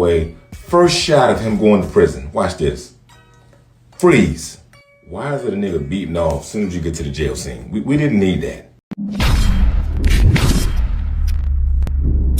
Way, first shot of him going to prison. Watch this. Freeze. Why is it a nigga beating off as soon as you get to the jail scene? We didn't need that.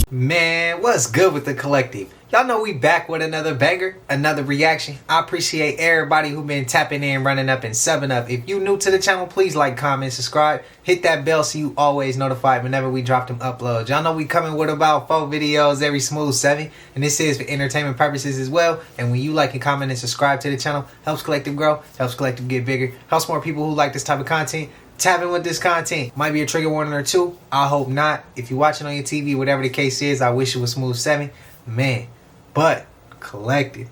Man, what's good with the collective? Y'all know we back with another banger, another reaction. I appreciate everybody who been tapping in, running up, and subbing up. If you new to the channel, please like, comment, subscribe. Hit that bell so you always notified whenever we drop them uploads. Y'all know we coming with about 4 videos every smooth 7. And this is for entertainment purposes as well. And when you like and comment and subscribe to the channel, helps collective grow, helps collective get bigger, helps more people who like this type of content tap in with this content. Might be a trigger warning or 2. I hope not. If you're watching on your TV, whatever the case is, I wish it was smooth 7. Man. But collective.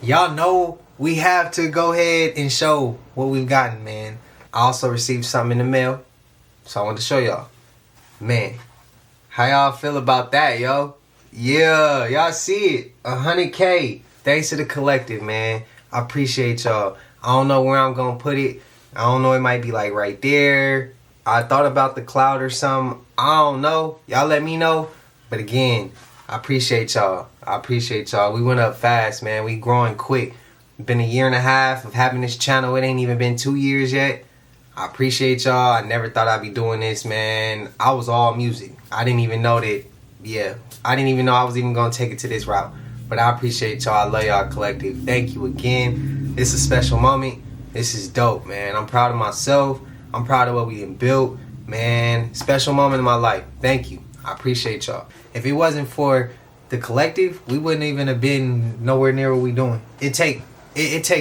Y'all know we have to go ahead and show what we've gotten, man. I also received something in the mail, so I wanted to show y'all. Man, how y'all feel about that, yo? Yeah, y'all see it. 100K. Thanks to the collective, man. I appreciate y'all. I don't know where I'm gonna put it. I don't know, it might be like right there. I thought about the cloud or something. I don't know. Y'all let me know. But again, I appreciate y'all. We went up fast, man. We growing quick. Been 1.5 years of having this channel. It ain't even been 2 years yet. I appreciate y'all. I never thought I'd be doing this, man. I was all music. I didn't even know that, I didn't even know I was even going to take it to this route. But I appreciate y'all. I love y'all collective. Thank you again. It's a special moment. This is dope, man. I'm proud of myself. I'm proud of what we done built. Man, special moment in my life. Thank you. I appreciate y'all. If it wasn't for the collective, we wouldn't even have been nowhere near what we doing. It take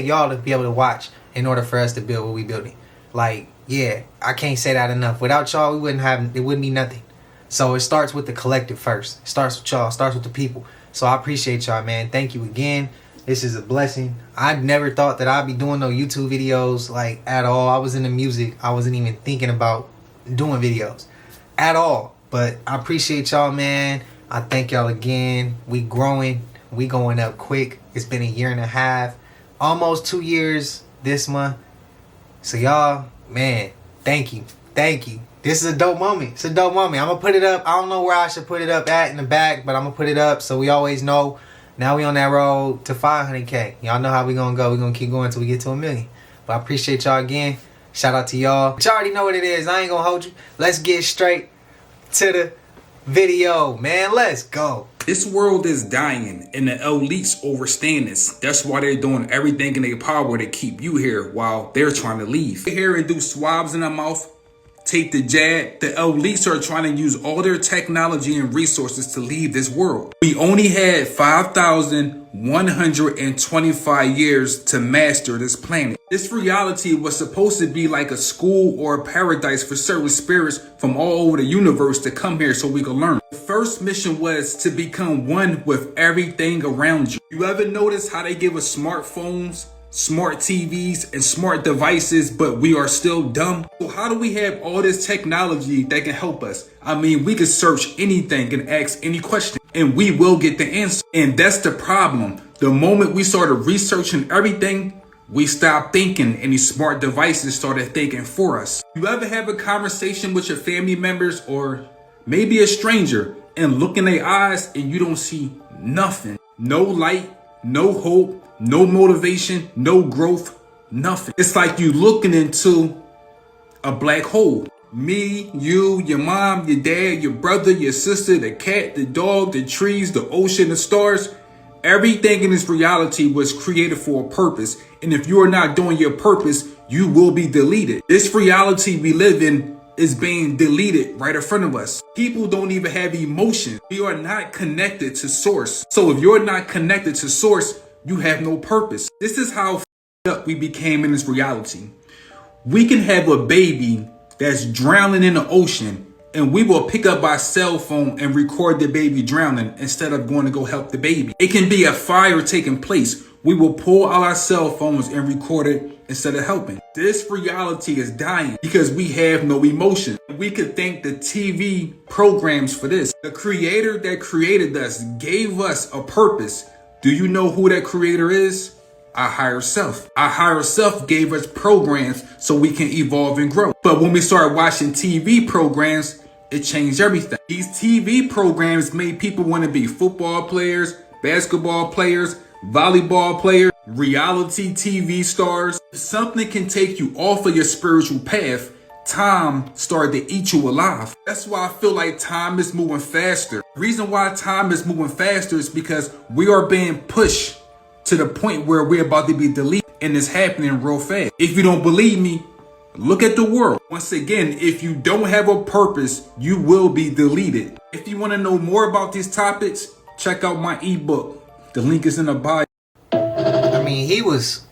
y'all to be able to watch in order for us to build what we building. Like, yeah, I can't say that enough. Without y'all, it wouldn't be nothing. So it starts with the collective first. It starts with y'all. It starts with the people. So I appreciate y'all, man. Thank you again. This is a blessing. I never thought that I'd be doing no YouTube videos like at all. I was into music. I wasn't even thinking about doing videos at all. But I appreciate y'all, man. I thank y'all again. We growing. We going up quick. It's been 1.5 years. Almost 2 years this month. So y'all, man, thank you. This is a dope moment. It's a dope moment. I'm going to put it up. I don't know where I should put it up at in the back, but I'm going to put it up so we always know. Now we on that road to 500K. Y'all know how we going to go. We going to keep going until we get to 1 million. But I appreciate y'all again. Shout out to y'all. But y'all already know what it is. I ain't going to hold you. Let's get straight to the video, man. Let's go. This world is dying and the elites overstand this. That's why they're doing everything in their power to keep you here while they're trying to leave. They're here and do swabs in their mouth, take the jab. The elites are trying to use all their technology and resources to leave this world. We only had 5,125 years to master this planet. This reality was supposed to be like a school or a paradise for certain spirits from all over the universe to come here so we could learn. The first mission was to become one with everything around you. You ever notice how they give us smartphones, smart TVs, and smart devices, but we are still dumb? So how do we have all this technology that can help us? I mean, we could search anything and ask any question, and we will get the answer. And that's the problem. The moment we started researching everything, we stopped thinking, and these smart devices started thinking for us. You ever have a conversation with your family members or maybe a stranger and look in their eyes and you don't see nothing? No light, no hope, no motivation, no growth, nothing. It's like you looking into a black hole. Me, you, your mom, your dad, your brother, your sister, the cat, the dog, the trees, the ocean, the stars. Everything in this reality was created for a purpose. And if you are not doing your purpose, you will be deleted. This reality we live in is being deleted right in front of us. People don't even have emotions. We are not connected to source. So if you're not connected to source, you have no purpose. This is how up we became in this reality. We can have a baby that's drowning in the ocean, and we will pick up our cell phone and record the baby drowning instead of going to go help the baby. It can be a fire taking place. We will pull out our cell phones and record it instead of helping. This reality is dying because we have no emotion. We could thank the TV programs for this. The creator that created us gave us a purpose. Do you know who that creator is? Our higher self. Our higher self gave us programs so we can evolve and grow. But when we start watching TV programs, it changed everything. These TV programs made people want to be football players, basketball players, volleyball players, reality TV stars. If something can take you off of your spiritual path, time started to eat you alive. That's why I feel like time is moving faster. The reason why time is moving faster is because we are being pushed to the point where we're about to be deleted, and it's happening real fast. If you don't believe me, look at the world. Once again, if you don't have a purpose, you will be deleted. If you want to know more about these topics, check out my ebook. The link is in the bio. I mean, he was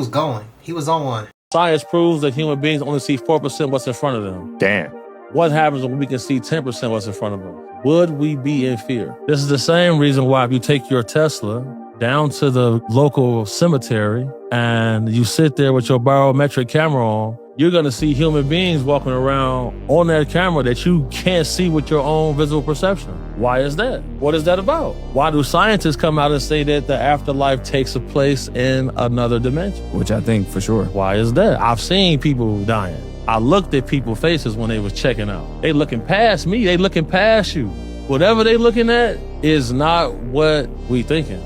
going. He was on one. Science proves that human beings only see 4% what's in front of them. Damn. What happens when we can see 10% what's in front of us? Would we be in fear? This is the same reason why if you take your Tesla down to the local cemetery and you sit there with your barometric camera on, you're going to see human beings walking around on that camera that you can't see with your own visual perception. Why is that? What is that about? Why do scientists come out and say that the afterlife takes a place in another dimension? Which I think for sure. Why is that? I've seen people dying. I looked at people's faces when they was checking out. They looking past me. They looking past you. Whatever they looking at is not what we thinking.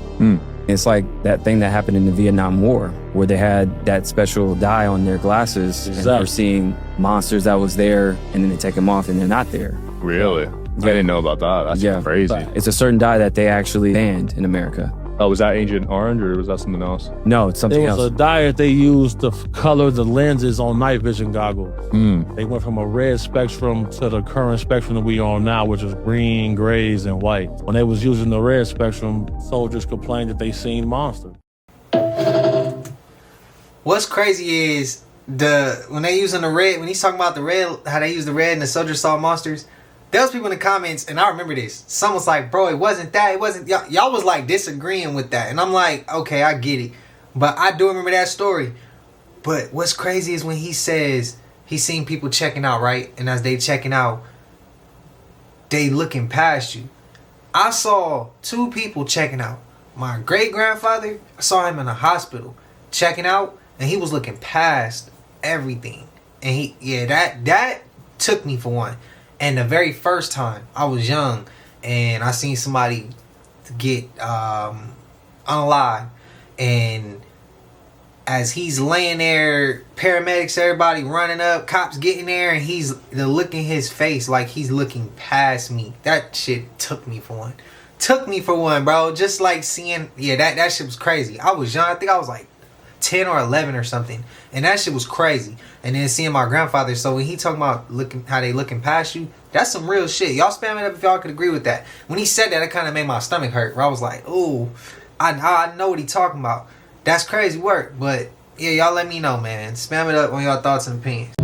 It's like that thing that happened in the Vietnam War where they had that special dye on their glasses and they were seeing monsters that was there and then they take them off and they're not there. Really? I didn't know about that. That's crazy. It's a certain dye that they actually banned in America. Oh, was that Agent Orange or was that something else? No, it's something else. It was a dye that they used to color the lenses on night vision goggles. They went from a red spectrum to the current spectrum that we on now, which is green, grays, and white. When they was using the red spectrum, soldiers complained that they seen monsters. What's crazy is when they using the red, when he's talking about the red, how they use the red and the soldiers saw monsters. There was people in the comments, and I remember this. Someone was like, bro, it wasn't that. It wasn't. Y'all was like disagreeing with that. And I'm like, okay, I get it. But I do remember that story. But what's crazy is when he says he's seen people checking out, right? And as they checking out, they looking past you. I saw 2 people checking out. My great-grandfather, I saw him in a hospital checking out, and he was looking past everything. And that took me for one. And the very first time I was young and I seen somebody get unalive, and as he's laying there, paramedics, everybody running up, cops getting there, and the look in his face like he's looking past me. That shit took me for one. Took me for one, bro. Just like seeing, that shit was crazy. I was young. I think I was like 10 or 11 or something, and that shit was crazy. And then seeing my grandfather, so when he talking about how they looking past you, that's some real shit. Y'all spam it up if y'all could agree with that. When he said that, it kind of made my stomach hurt, where I was like, ooh, I know what he talking about. That's crazy work. But yeah, y'all let me know, man. Spam it up on y'all thoughts and opinions.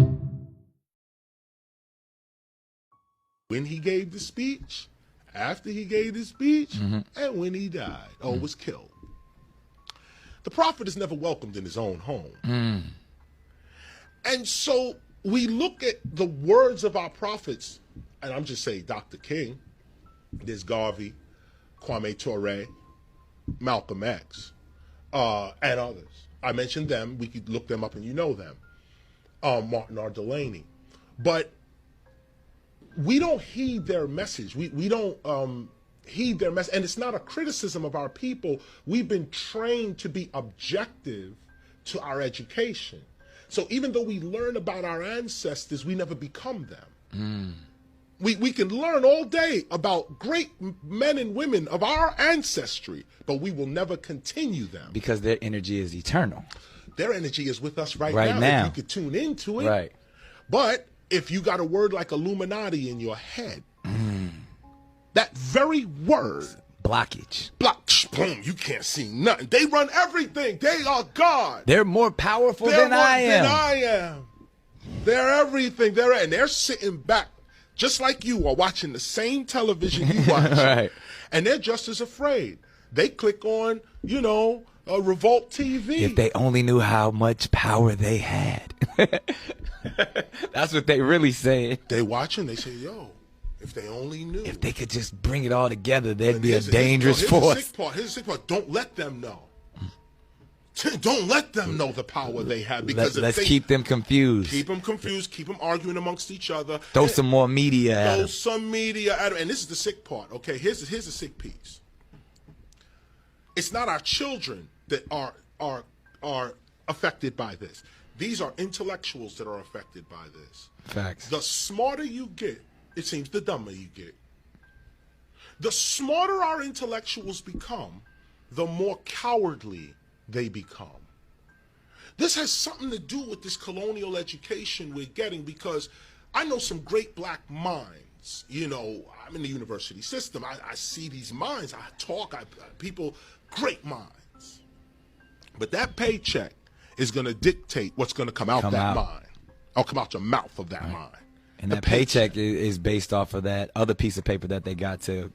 When he gave the speech, after he gave the speech, and when he died or was killed. The prophet is never welcomed in his own home. And so we look at the words of our prophets, and I'm just saying Dr. King, there's Garvey, Kwame Ture, Malcolm X, and others. I mentioned them. We could look them up and you know them. Martin R. Delaney. But we don't heed their message. We don't heed their message. And it's not a criticism of our people. We've been trained to be objective to our education. So even though we learn about our ancestors, we never become them. We can learn all day about great men and women of our ancestry, but we will never continue them. Because their energy is eternal. Their energy is with us right now. If you could tune into it. Right. But if you got a word like Illuminati in your head, that very word, blockage. Boom, you can't see nothing. They run everything. They are God. They're more powerful than I am. They're everything. They're sitting back just like you are watching the same television you watch. Right. And they're just as afraid. They click on, Revolt TV. If they only knew how much power they had. That's what they really said. They watching, they say, yo, if they only knew. If they could just bring it all together, they'd be a dangerous force. Here's the sick part. Don't let them know. Don't let them know the power they have, because let's keep them confused. Keep them confused. Keep them arguing amongst each other. Throw some more media at them. Throw some media at them. And this is the sick part. Okay, here's the sick piece. It's not our children that are affected by this. These are intellectuals that are affected by this. Facts. The smarter you get, it seems the dumber you get. The smarter our intellectuals become, the more cowardly they become. This has something to do with this colonial education we're getting, because I know some great black minds. You know, I'm in the university system. I see these minds. I talk. People, great minds. But that paycheck is going to dictate what's going to come out that mind. Or come out your mouth of that mind. And that paycheck is based off of that other piece of paper that they got to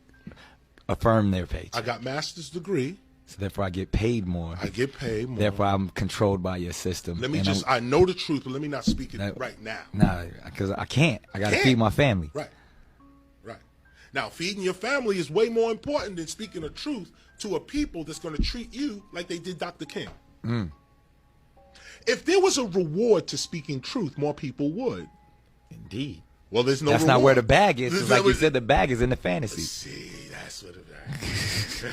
affirm their paycheck. I got master's degree. So therefore I get paid more. I get paid more. Therefore I'm controlled by your system. Let me I know the truth, but let me not speak it right now. Nah, because I can't. I got to feed my family. Right. Right. Now, feeding your family is way more important than speaking the truth to a people that's going to treat you like they did Dr. King. If there was a reward to speaking truth, more people would. Indeed. Well, there's no That's reward. not where the bag is. It's like you said, the bag is in the fantasy. See, that's where the bag is.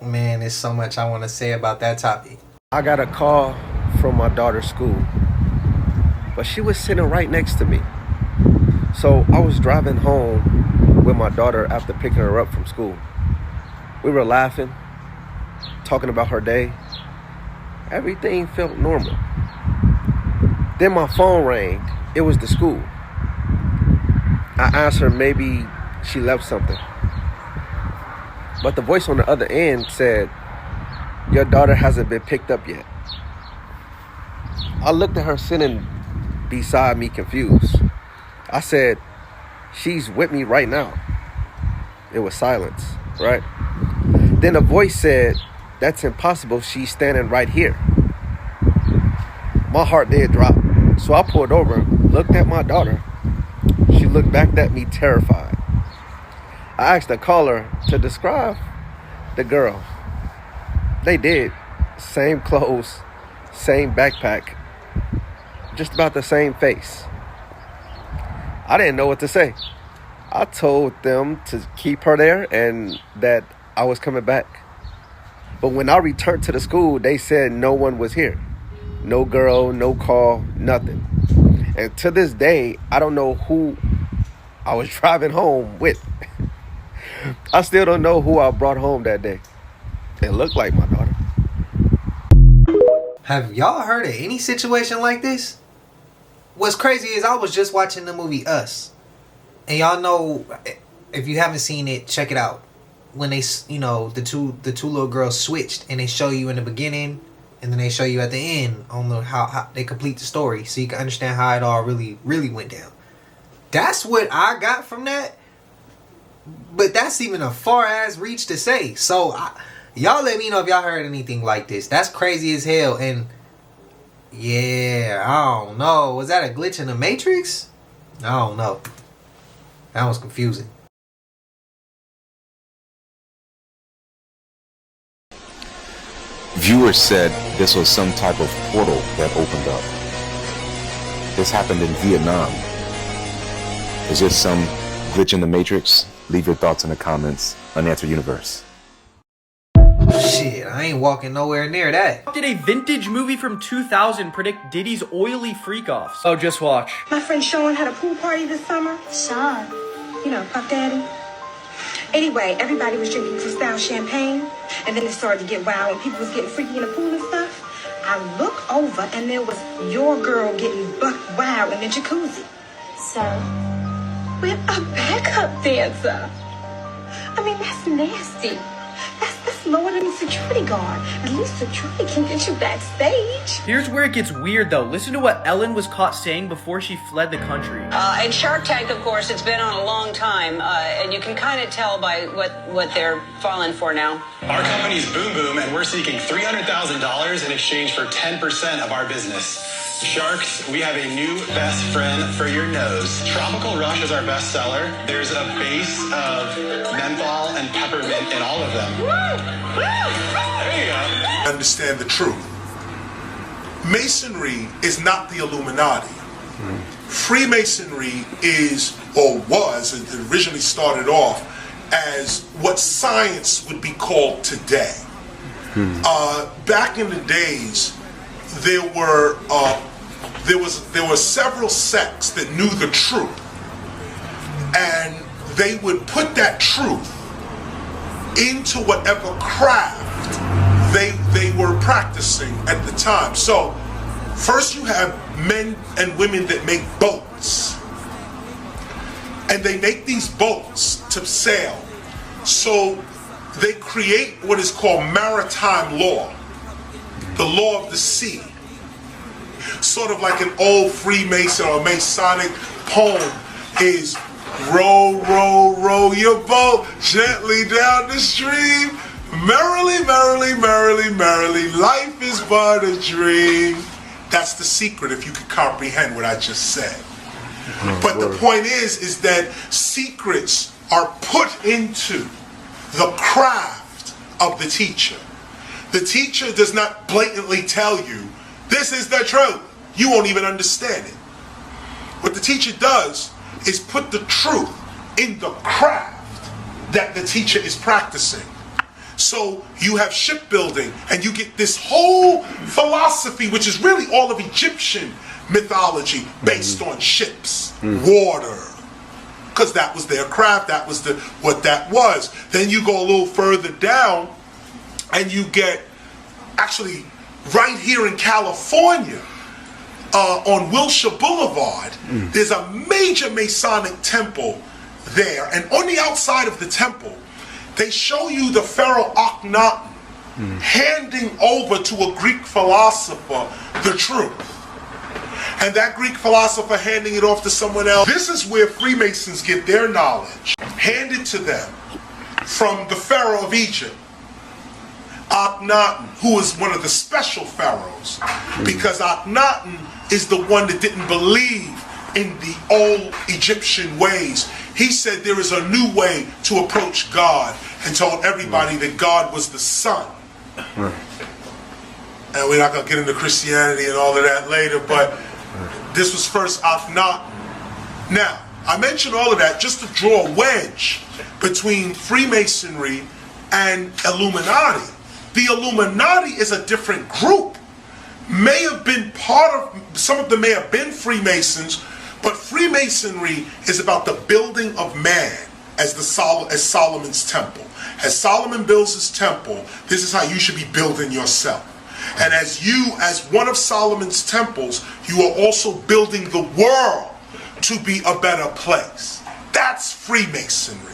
Man, there's so much I want to say about that topic. I got a call from my daughter's school, but she was sitting right next to me. So I was driving home with my daughter after picking her up from school. We were laughing, talking about her day. Everything felt normal. Then my phone rang. It was the school. I asked her maybe she left something. But the voice on the other end said, "Your daughter hasn't been picked up yet." I looked at her sitting beside me confused. I said, "She's with me right now." It was silence, right? Then a voice said, "That's impossible. She's standing right here." My heart did drop. So I pulled over, looked at my daughter. She looked back at me terrified. I asked the caller to describe the girl. They did. Same clothes, same backpack, just about the same face. I didn't know what to say. I told them to keep her there and that I was coming back. But when I returned to the school, they said no one was here. No girl, no call, nothing. And to this day, I don't know who I was driving home with. I still don't know who I brought home that day. It looked like my daughter. Have y'all heard of any situation like this? What's crazy is I was just watching the movie Us. And y'all know, if you haven't seen it, check it out. When they, the two little girls switched, and they show you in the beginning, and then they show you at the end on how they complete the story, so you can understand how it all really went down. That's what I got from that. But that's even a far ass reach to say. So y'all let me know if y'all heard anything like this. That's crazy as hell. And yeah, I don't know. Was that a glitch in the Matrix? I don't know. That was confusing. Viewers said this was some type of portal that opened up. This happened in Vietnam. Is this some glitch in the Matrix? Leave your thoughts in the comments. Unanswered Universe. Shit, I ain't walking nowhere near that. Did a vintage movie from 2000 predict Diddy's oily freak-offs? Oh, just watch. My friend Sean had a pool party this summer. Sean? You know, Puff Daddy. Anyway, everybody was drinking Cristal champagne, and then it started to get wild, and people was getting freaky in the pool and stuff. I look over, and there was your girl getting buck wild in the jacuzzi. So? With a backup dancer. I mean, that's nasty. That's lower than a security guard. At least security can get you backstage. Here's where it gets weird, though. Listen to what Ellen was caught saying before she fled the country. And Shark Tank, of course, it's been on a long time, and you can kind of tell by what they're falling for now. Our company's Boom Boom, and we're seeking $300,000 in exchange for 10% of our business. Sharks, we have a new best friend for your nose. Tropical Rush is our best seller. There's a base of menthol and peppermint in all of them. There you go. Understand the truth. Masonry is not the Illuminati. Freemasonry is, or was, it originally started off as what science would be called today. Back in the days, there were several sects that knew the truth, and they would put that truth into whatever craft they were practicing at the time. So first you have men and women that make boats, and they make these boats to sail. So they create what is called maritime law, the law of the sea. Sort of like an old Freemason or Masonic poem is, row, row, row your boat gently down the stream. Merrily, merrily, merrily, merrily, life is but a dream. That's the secret, if you could comprehend what I just said. But the point is that secrets are put into the craft of the teacher. The teacher does not blatantly tell you, this is the truth. You won't even understand it. What the teacher does is put the truth in the craft that the teacher is practicing. So you have shipbuilding, and you get this whole philosophy, which is really all of Egyptian mythology based on ships, water, because that was their craft, that was what that was. Then you go a little further down, and you get, actually right here in California, on Wilshire Boulevard, there's a major Masonic temple there, and on the outside of the temple, they show you the pharaoh Akhenaten handing over to a Greek philosopher the truth. And that Greek philosopher handing it off to someone else. This is where Freemasons get their knowledge handed to them from the pharaoh of Egypt, Akhenaten, who is one of the special pharaohs, because Akhenaten is the one that didn't believe in the old Egyptian ways. He said there is a new way to approach God, and told everybody that God was the sun. And we're not going to get into Christianity and all of that later, but this was first Akhenaten. Now, I mention all of that just to draw a wedge between Freemasonry and Illuminati. The Illuminati is a different group. May have been part of, some of them may have been Freemasons, but Freemasonry is about the building of man as Solomon's temple. As Solomon builds his temple, this is how you should be building yourself. And as one of Solomon's temples, you are also building the world to be a better place. That's Freemasonry.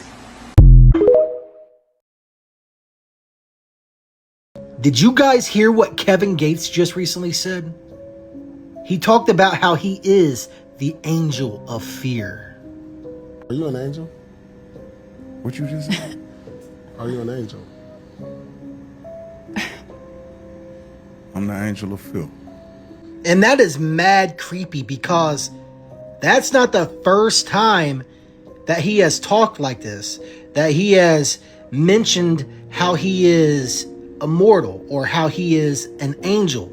Did you guys hear what Kevin Gates just recently said? He talked about how he is the angel of fear. Are you an angel? What you just said? Are you an angel? I'm the angel of fear. And that is mad creepy, because that's not the first time that he has talked like this, that he has mentioned how he is immortal or how he is an angel.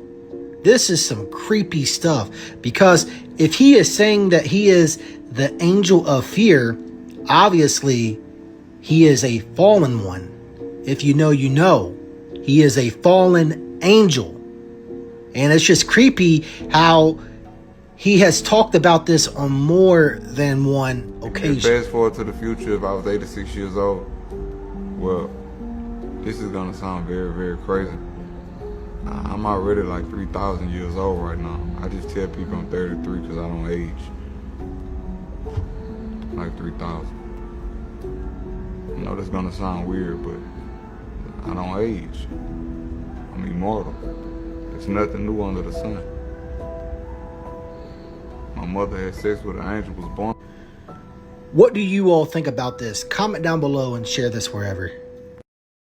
This is some creepy stuff, because if he is saying that he is the angel of fear, obviously he is a fallen one. If you know, you know. He is a fallen angel. And it's just creepy how he has talked about this on more than one occasion. Fast forward to the future, if I was 86 years old, well, this is gonna sound very, very crazy. I'm already like 3,000 years old right now. I just tell people I'm 33 because I don't age. Like 3,000. I know that's gonna sound weird, but I don't age. I'm immortal. There's nothing new under the sun. My mother had sex with an angel, was born. What do you all think about this? Comment down below and share this wherever.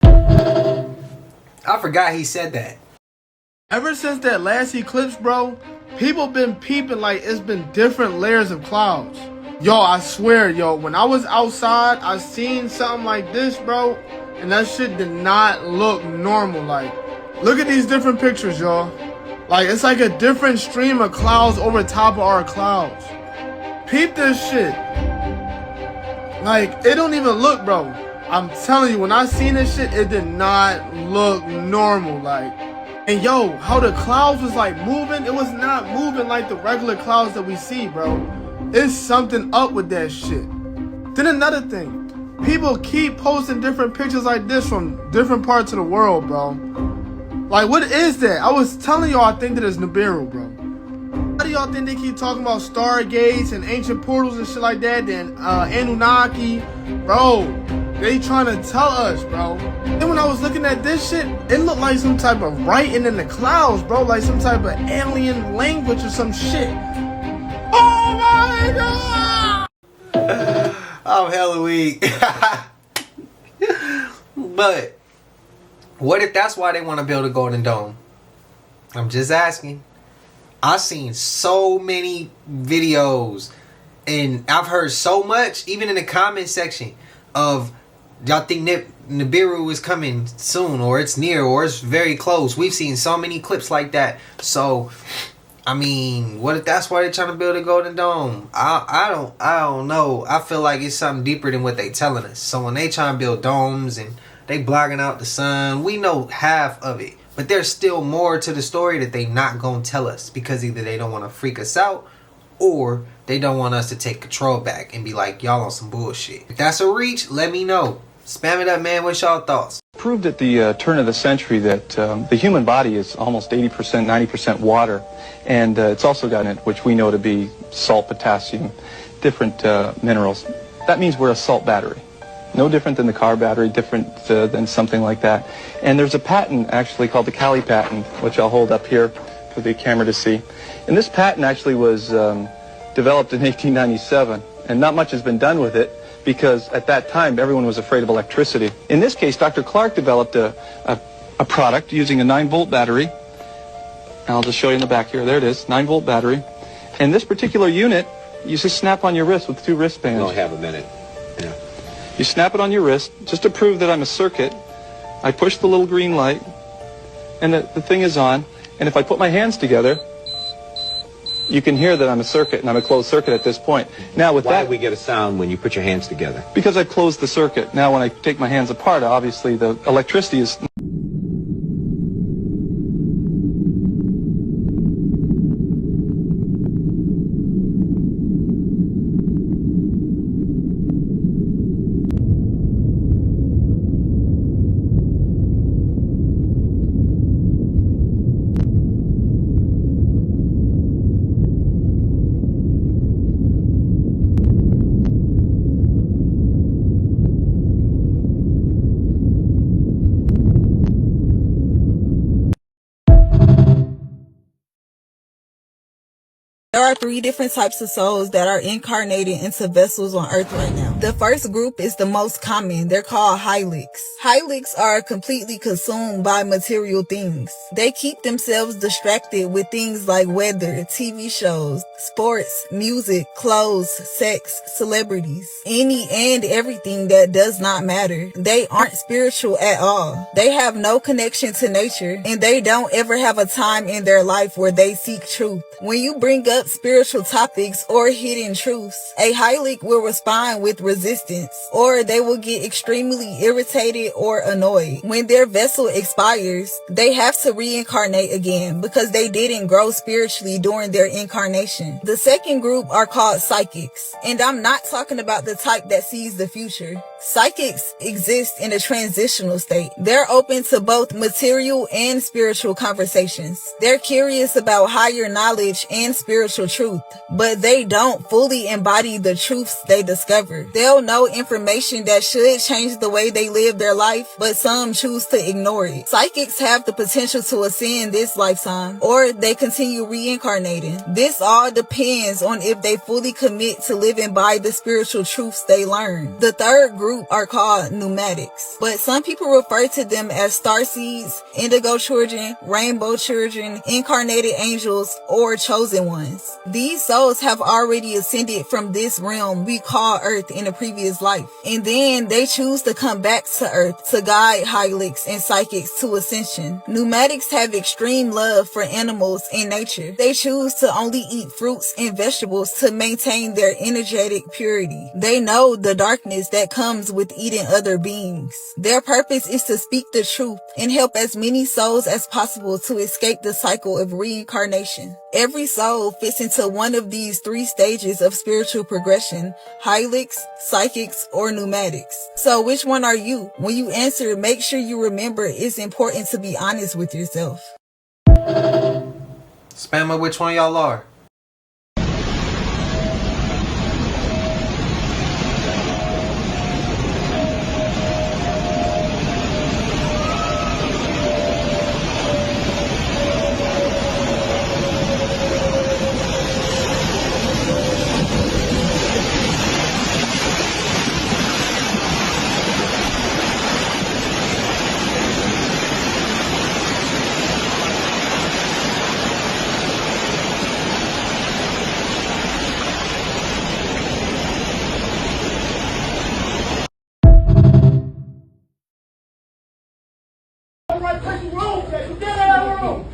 I forgot he said that. Ever since that last eclipse, bro, people been peeping like it's been different layers of clouds. Yo, I swear, yo, when I was outside, I seen something like this, bro, and that shit did not look normal. Like, look at these different pictures, y'all. Like, it's like a different stream of clouds over top of our clouds. Peep this shit. Like, it don't even look, bro. I'm telling you, when I seen this shit, it did not look normal. Like, and yo, how the clouds was like moving, it was not moving like the regular clouds that we see, bro. It's something up with that shit. Then another thing, people keep posting different pictures like this from different parts of the world, bro. Like, what is that? I was telling y'all, I think that it's Nibiru, bro. How do y'all think they keep talking about stargates and ancient portals and shit like that? Then Anunnaki, bro, they trying to tell us, bro. Then when I was looking at this shit, it looked like some type of writing in the clouds, bro. Like some type of alien language or some shit. Oh my god! I'm hella weak. But what if that's why they want to build a golden dome? I'm just asking. I've seen so many videos and I've heard so much, even in the comment section, of y'all think Nibiru is coming soon, or it's near, or it's very close. We've seen so many clips like that. So I mean, what if that's why they're trying to build a golden dome? I don't know. I feel like it's something deeper than what they telling us. So when they try to build domes and they blocking out the sun, we know half of it. But there's still more to the story that they not gonna tell us, because either they don't want to freak us out, or they don't want us to take control back and be like, y'all on some bullshit. If that's a reach, let me know. Spam it up, man. What's y'all thoughts? Proved at the turn of the century that the human body is almost 80%, 90% water. And it's also got in it, which we know to be salt, potassium, different minerals. That means we're a salt battery. No different than the car battery, different than something like that. And there's a patent actually called the Cali patent, which I'll hold up here for the camera to see. And this patent actually was developed in 1897, and not much has been done with it, because at that time everyone was afraid of electricity. In this case, Dr. Clark developed a product using a 9-volt battery. And I'll just show you in the back here. There it is, 9-volt battery. And this particular unit, you just snap on your wrist with 2 wristbands. We only have a minute. Yeah. You snap it on your wrist just to prove that I'm a circuit. I push the little green light, and the thing is on. And if I put my hands together, you can hear that I'm a circuit, and I'm a closed circuit at this point. Now with Why do we get a sound when you put your hands together? Because I've closed the circuit. Now when I take my hands apart, obviously the electricity is... There are 3 different types of souls that are incarnated into vessels on earth right now. The first group is the most common. They're called hylics. Hylics are completely consumed by material things. They keep themselves distracted with things like weather, TV shows, sports, music, clothes, sex, celebrities, any and everything that does not matter. They aren't spiritual at all. They have no connection to nature, and they don't ever have a time in their life where they seek truth. When you bring up spiritual topics or hidden truths, a hylic will respond with resistance, or they will get extremely irritated or annoyed. When their vessel expires, they have to reincarnate again because they didn't grow spiritually during their incarnation. The second group are called psychics, and I'm not talking about the type that sees the future. Psychics exist in a transitional state. They're open to both material and spiritual conversations. They're curious about higher knowledge and spiritual truth, but they don't fully embody the truths they discover. They'll know information that should change the way they live their life, but some choose to ignore it. Psychics have the potential to ascend this lifetime, or they continue reincarnating. This all depends on if they fully commit to living by the spiritual truths they learn. The third group group are called pneumatics, but some people refer to them as starseeds, indigo children, rainbow children, incarnated angels, or chosen ones. These souls have already ascended from this realm we call Earth in a previous life, and then they choose to come back to Earth to guide Hylics and psychics to ascension. Pneumatics have extreme love for animals and nature. They choose to only eat fruits and vegetables to maintain their energetic purity. They know the darkness that comes with eating other beings. Their purpose is to speak the truth and help as many souls as possible to escape the cycle of reincarnation. Every soul fits into one of these 3 stages of spiritual progression: Hylics, psychics, or pneumatics. So which one are you? When you answer, make sure you remember it's important to be honest with yourself. Spammer, which one y'all are?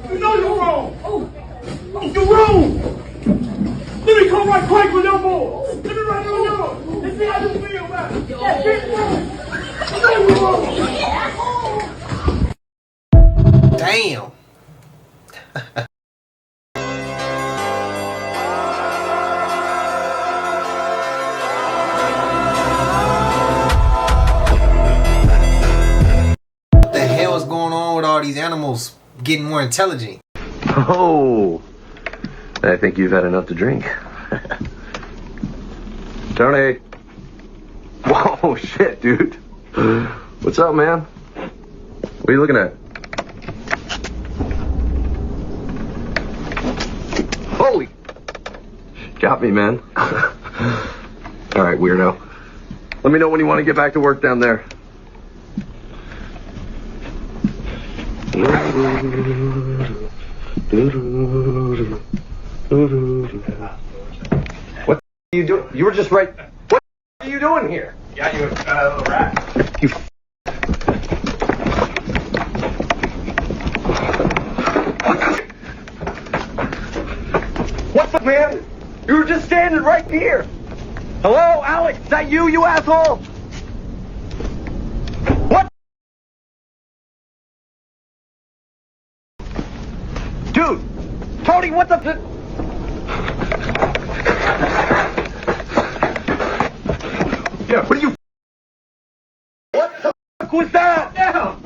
You know you're wrong. You're wrong. Let me come right quick with your boy. Let me right on yours. Let's see how you feel about it. Yeah, get wrong. You know you're wrong. Damn. What the hell is going on with all these animals getting more intelligent? Oh, I think you've had enough to drink. Tony. Whoa, shit, dude. What's up, man? What are you looking at? Holy. Got me, man. All right, weirdo. Let me know when you want to get back to work down there. What are you doing? You were just right. What are you doing here? Yeah, you little rat. You. What the man? You were just standing right here. Hello, Alex? Is that you asshole? What? Dude, Tony, what the? Yeah, what are you? What the fuck was that? Down.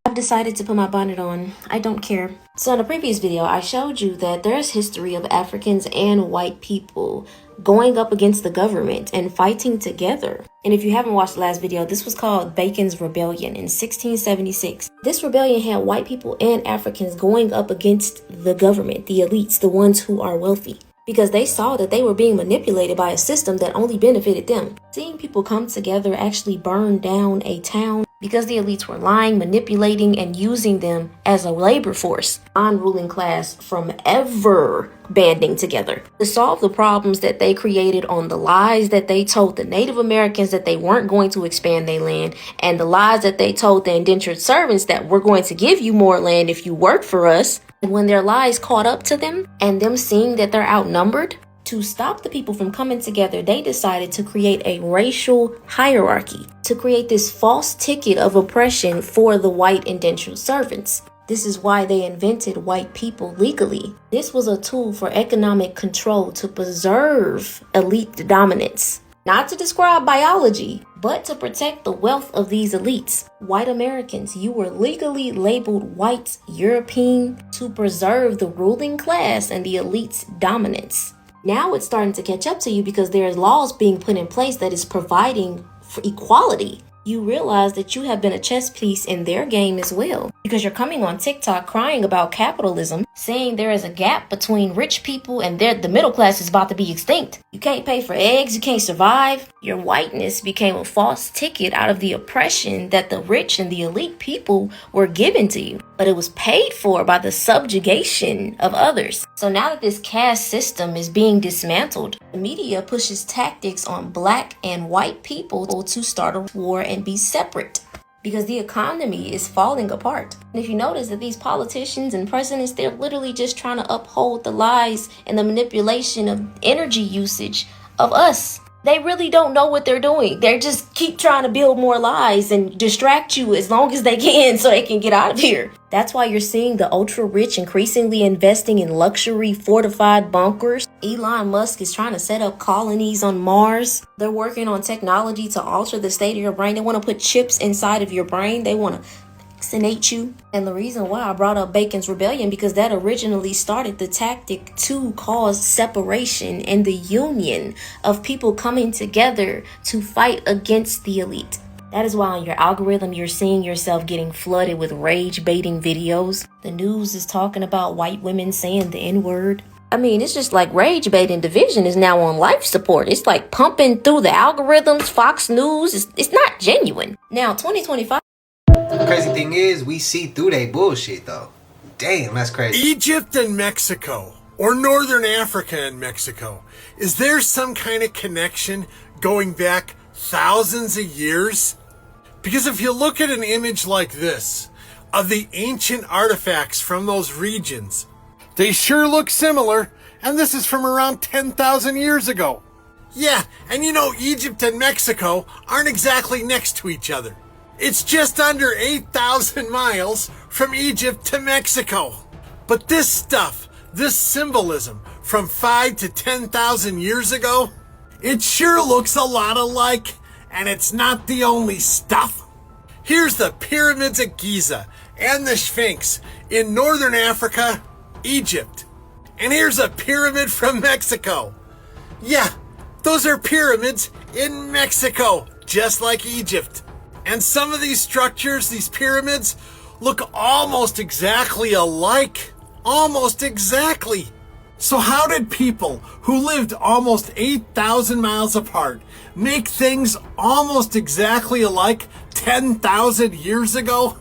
I've decided to put my bonnet on. I don't care. So in a previous video, I showed you that there's history of Africans and white people going up against the government and fighting together. And if you haven't watched the last video, this was called Bacon's Rebellion in 1676. This rebellion had white people and Africans going up against the government, the elites, the ones who are wealthy, because they saw that they were being manipulated by a system that only benefited them. Seeing people come together actually burn down a town because the elites were lying, manipulating, and using them as a labor force. Non-ruling class from ever banding together to solve the problems that they created on the lies that they told the Native Americans that they weren't going to expand their land, and the lies that they told the indentured servants that we're going to give you more land if you work for us. And when their lies caught up to them and them seeing that they're outnumbered, to stop the people from coming together, they decided to create a racial hierarchy, to create this false ticket of oppression for the white indentured servants. This is why they invented white people legally. This was a tool for economic control to preserve elite dominance. Not to describe biology, but to protect the wealth of these elites. White Americans, you were legally labeled white European to preserve the ruling class and the elite's dominance. Now it's starting to catch up to you because there are laws being put in place that is providing for equality. you realize that you have been a chess piece in their game as well. Because you're coming on TikTok crying about capitalism, saying there is a gap between rich people and the middle class is about to be extinct. You can't pay for eggs, you can't survive. Your whiteness became a false ticket out of the oppression that the rich and the elite people were given to you. But it was paid for by the subjugation of others. So now that this caste system is being dismantled, the media pushes tactics on black and white people to start a war and be separate. Because the economy is falling apart. And if you notice that these politicians and presidents, they're literally just trying to uphold the lies and the manipulation of energy usage of us. They really don't know what they're doing. They just keep trying to build more lies and distract you as long as they can so they can get out of here. That's why you're seeing the ultra rich increasingly investing in luxury fortified bunkers. Elon Musk is trying to set up colonies on Mars. They're working on technology to alter the state of your brain. They want to put chips inside of your brain. They want to vaccinate you. And the reason why I brought up Bacon's Rebellion, because that originally started the tactic to cause separation and the union of people coming together to fight against the elite. That is why on your algorithm, you're seeing yourself getting flooded with rage-baiting videos. The news is talking about white women saying the N-word. I mean, it's just like rage-baiting division is now on life support. It's like pumping through the algorithms, Fox News. It's not genuine. Now, 2025. The crazy thing is, we see through they bullshit, though. Damn, that's crazy. Egypt and Mexico, or Northern Africa and Mexico. Is there some kind of connection going back thousands of years? Because if you look at an image like this, of the ancient artifacts from those regions, they sure look similar, and this is from around 10,000 years ago. Yeah, and you know Egypt and Mexico aren't exactly next to each other. It's just under 8,000 miles from Egypt to Mexico. But this stuff, this symbolism from 5 to 10,000 years ago, it sure looks a lot alike, and it's not the only stuff. Here's the pyramids of Giza and the Sphinx in Northern Africa, Egypt. And here's a pyramid from Mexico. Yeah, those are pyramids in Mexico, just like Egypt. And some of these structures, these pyramids, look almost exactly alike. Almost exactly. So how did people who lived almost 8,000 miles apart make things almost exactly alike 10,000 years ago?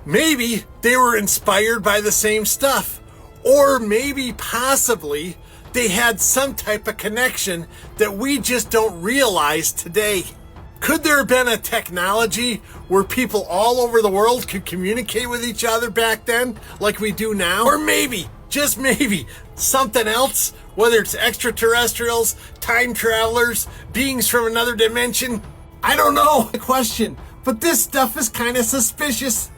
Maybe they were inspired by the same stuff. Or maybe possibly they had some type of connection that we just don't realize today. Could there have been a technology where people all over the world could communicate with each other back then like we do now? Or maybe, just maybe, something else, whether it's extraterrestrials, time travelers, beings from another dimension? I don't know the question, but this stuff is kind of suspicious.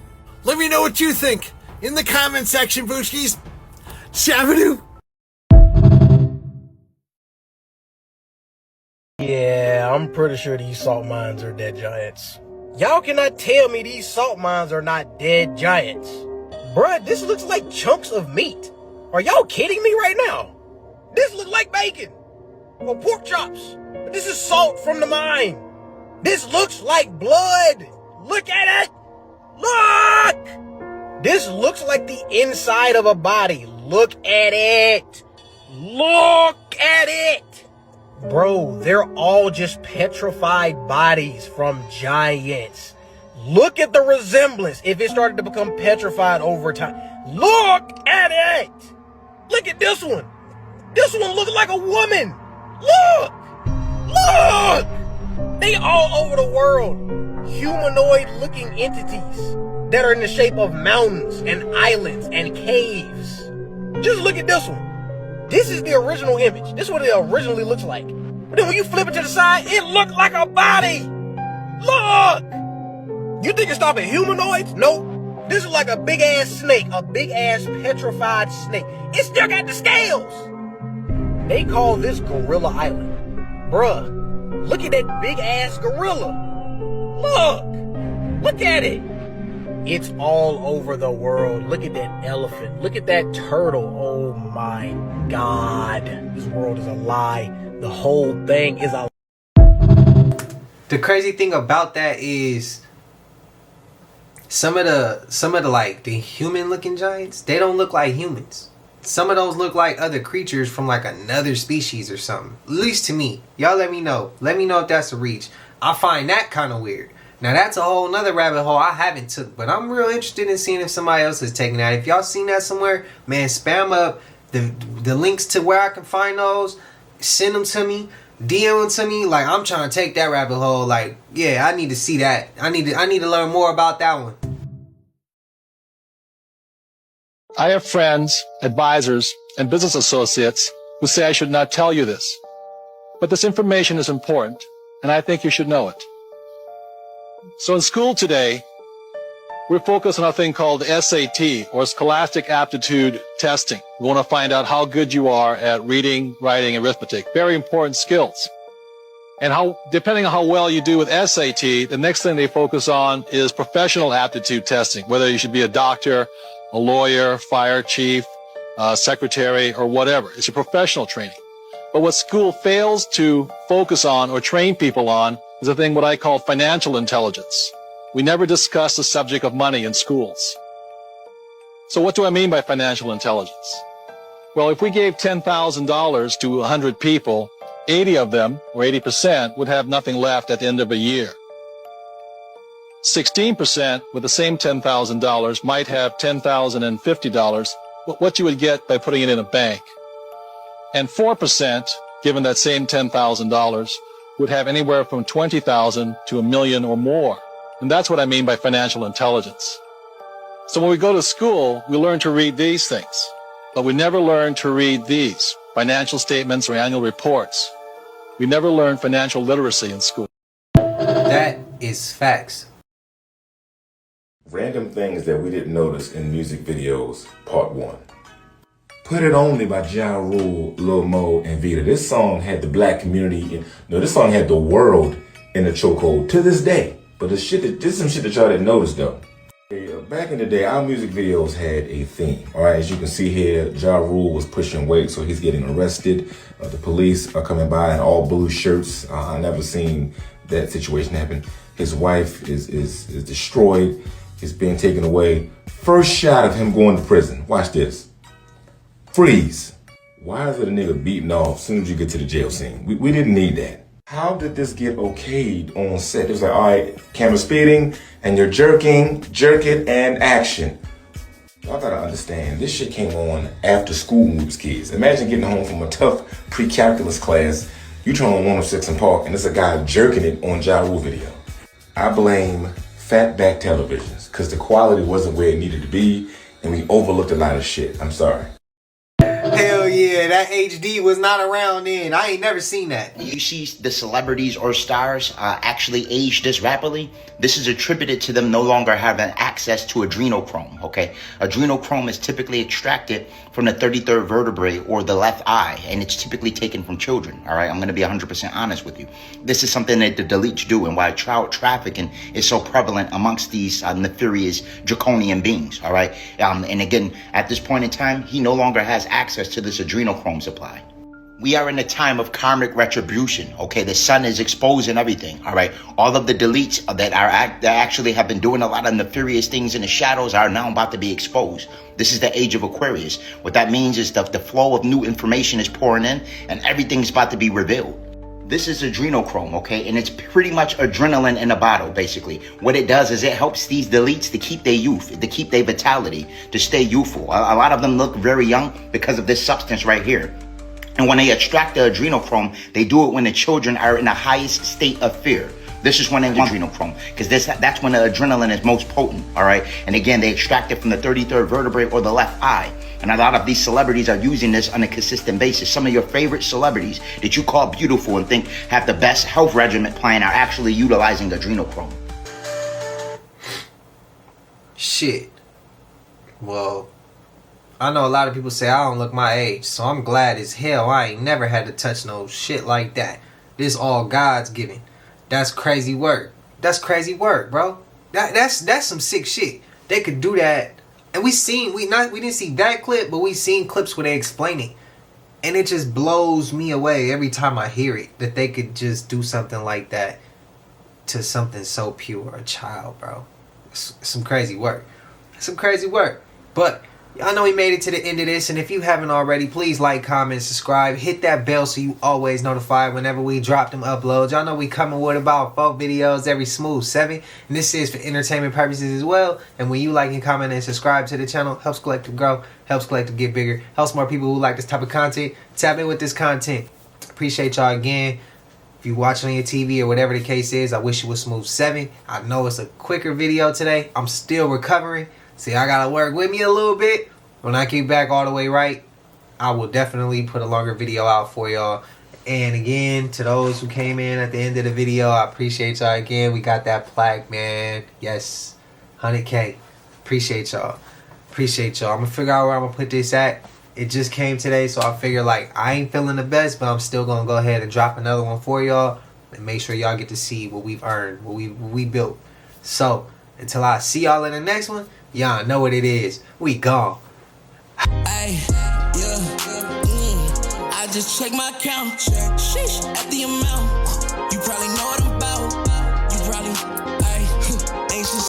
Let me know what you think in the comment section, Booshkies. Shabadoo! Yeah, I'm pretty sure these salt mines are dead giants. Y'all cannot tell me these salt mines are not dead giants. Bruh, this looks like chunks of meat. Are y'all kidding me right now? This looks like bacon or pork chops. But this is salt from the mine. This looks like blood. Look at it. Look! This looks like the inside of a body. Look at it. Look at it. Bro, they're all just petrified bodies from giants. Look at the resemblance if it started to become petrified over time. Look at it. Look at this one. This one looks like a woman. Look. Look. They all over the world. Humanoid looking entities that are in the shape of mountains and islands and caves. Just look at this one. This is the original image. This is what it originally looks like. But then when you flip it to the side, it looked like a body. Look! You think it's stopping humanoids? Nope. This is like a big ass snake, a big ass petrified snake. It still got the scales. They call this Gorilla Island. Bruh, look at that big ass gorilla. Look! Look at it. It's all over the world. Look at that elephant. Look at that turtle. Oh my God. This world is a lie. The whole thing is a The crazy thing about that is some of the like the human looking giants, they don't look like humans. Some of those look like other creatures from like another species or something. At least to me. Y'all let me know. Let me know if that's a reach. I find that kind of weird. Now that's a whole nother rabbit hole I haven't took, but I'm real interested in seeing if somebody else is taking that. If y'all seen that somewhere, man, spam up the links to where I can find those. Send them to me. DM them to me. Like, I'm trying to take that rabbit hole. Like, yeah, I need to see that. I need to learn more about that one. I have friends, advisors, and business associates who say I should not tell you this. But this information is important, and I think you should know it. So in school today, we're focused on a thing called SAT, or Scholastic Aptitude Testing. We want to find out how good you are at reading, writing, and arithmetic. Very important skills. And depending on how well you do with SAT, the next thing they focus on is professional aptitude testing, whether you should be a doctor, a lawyer, fire chief, secretary, or whatever. It's your professional training. But what school fails to focus on or train people on is a thing what I call financial intelligence. We never discuss the subject of money in schools. So what do I mean by financial intelligence? Well, if we gave $10,000 to 100 people, 80 of them, or 80%, would have nothing left at the end of a year. 16% with the same $10,000 might have $10,050, what you would get by putting it in a bank. And 4%, given that same $10,000, would have anywhere from $20,000 to $1 million or more. And that's what I mean by financial intelligence. So when we go to school, we learn to read these things, but we never learn to read these, financial statements or annual reports. We never learn financial literacy in school. That is facts. Random things that we didn't notice in music videos, part 1. Put It On Me by Ja Rule, Lil Mo, and Vita. This song had the black community, this song had the world in a chokehold to this day. But this is some shit that y'all didn't notice though. Back in the day, our music videos had a theme. Alright, as you can see here, Ja Rule was pushing weight, so he's getting arrested. The police are coming by in all blue shirts. I never seen that situation happen. His wife is destroyed. Is being taken away. First shot of him going to prison. Watch this. Freeze. Why is it a nigga beating off as soon as you get to the jail scene? We didn't need that. How did this get okayed on set? It was like, all right, camera speeding, and you're jerking, jerk it, and action. Y'all gotta understand, this shit came on after school moves, kids. Imagine getting home from a tough pre-calculus class. You turn on 106 and Park, and there's a guy jerking it on Ja Rule video. I blame fatback televisions, because the quality wasn't where it needed to be, and we overlooked a lot of shit. I'm sorry. Hell yeah, that HD was not around then. I ain't never seen that. You see the celebrities or stars actually age this rapidly. This is attributed to them no longer having access to adrenochrome, okay? Adrenochrome is typically extracted from the 33rd vertebrae or the left eye, and it's typically taken from children, all right? I'm going to be 100% honest with you. This is something that the deletes do, and why child trafficking is so prevalent amongst these nefarious draconian beings, all right? And again, at this point in time, he no longer has access to this adrenochrome supply. We are in a time of karmic retribution, okay? The sun is exposing everything, all right? All of the deletes that actually have been doing a lot of nefarious things in the shadows are now about to be exposed. This is the age of Aquarius. What that means is the flow of new information is pouring in, and everything's about to be revealed. This is adrenochrome, okay? And it's pretty much adrenaline in a bottle, basically. What it does is it helps these deletes to keep their youth, to keep their vitality, to stay youthful. A lot of them look very young because of this substance right here. And when they extract the adrenochrome, they do it when the children are in the highest state of fear. This is when they want adrenochrome, because that's when the adrenaline is most potent, all right? And again, they extract it from the 33rd vertebrae or the left eye. And a lot of these celebrities are using this on a consistent basis. Some of your favorite celebrities that you call beautiful and think have the best health regimen plan are actually utilizing adrenochrome. Shit. Well, I know a lot of people say I don't look my age, so I'm glad as hell I ain't never had to touch no shit like that. This all God's giving. That's crazy work. That's crazy work, bro. That's some sick shit. They could do that. And we didn't see that clip, but we seen clips where they explain it. And it just blows me away every time I hear it, that they could just do something like that. to something so pure, a child, bro. It's some crazy work. Some crazy work. But y'all know we made it to the end of this, and if you haven't already, please like, comment, subscribe, hit that bell so you always notified whenever we drop them uploads. Y'all know we coming with about 4 videos every smooth 7, and this is for entertainment purposes as well. And when you like and comment and subscribe to the channel, helps Collective grow, helps Collective get bigger, helps more people who like this type of content tap in with this content. Appreciate y'all again. If you watching on your TV or whatever the case is, I wish it was smooth 7. I know it's a quicker video today. I'm still recovering. See, I gotta work with me a little bit. When I get back all the way right, I will definitely put a longer video out for y'all. And again, to those who came in at the end of the video, I appreciate y'all again. We got that plaque, man. Yes, 100K. Appreciate y'all. Appreciate y'all. I'm gonna figure out where I'm gonna put this at. It just came today, so I figure like I ain't feeling the best, but I'm still gonna go ahead and drop another one for y'all and make sure y'all get to see what we've earned, what we built. So until I see y'all in the next one, y'all know what it is. We gone. Ay, yeah, I just check my account. Sheesh, at the amount. You probably know what